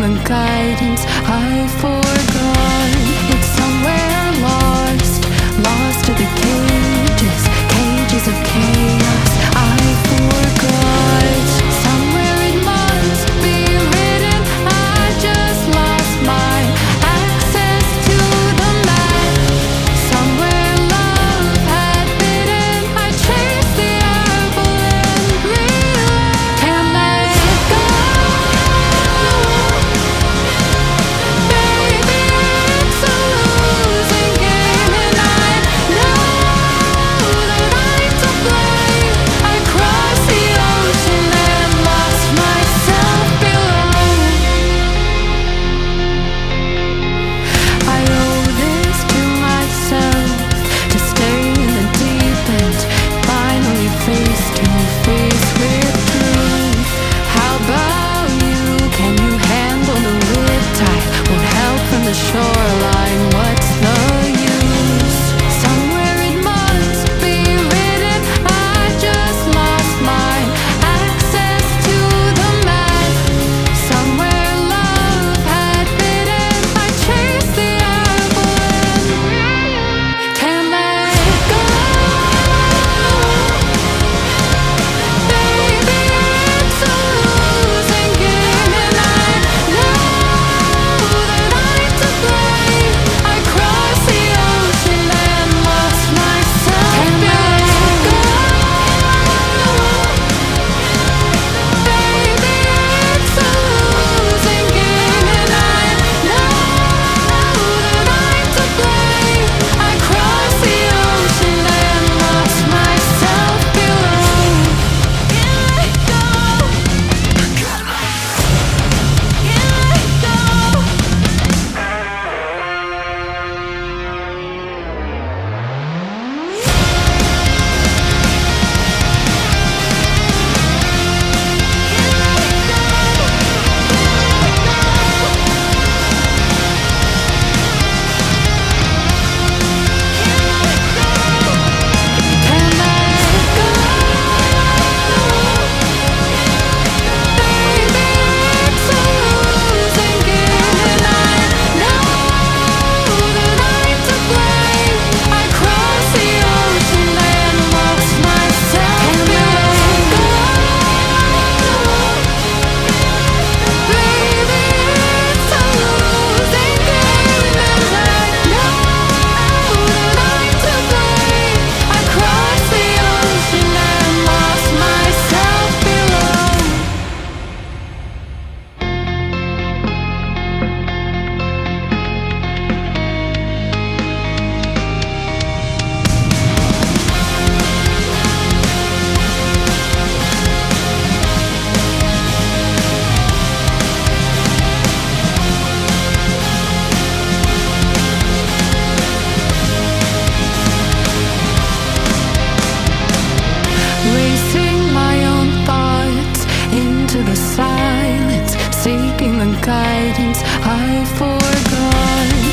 the guidance I forgot. It's somewhere lost, lost to the cages, cages of chaos I forgot. Somewhere it must be written, I just lost my access to the map. Somewhere love had bidden, I chased the apple and realized can't let go. Baby, it's a losing game, and I know that I'm to blame. I crossed the ocean and lost myself below. I owe this to myself, to stay in the deep end, finally face to face with truth. How about you? Can you handle the riptide? Won't help from the shoreline, what's the use? Somewhere it must be written, I just lost my access to the map. Somewhere love had bidden, I chased the apple and can't let go. Baby, it's a losing game, and I know that I'm to blame. I crossed the ocean and lost myself. Can't let go. Baby, it's a losing game, and I know that I'm to blame. I crossed the ocean and lost myself below. Can't let go. Can't let go. Can't let go. Baby, it's a losing game, and I know that I'm to blame. I crossed the ocean and lost myself. Can't let go. Baby, it's a losing game, and I know that I'm to blame. I crossed the ocean and lost myself below. Racing my own thoughts into the silence, seeking the guidance I forgot.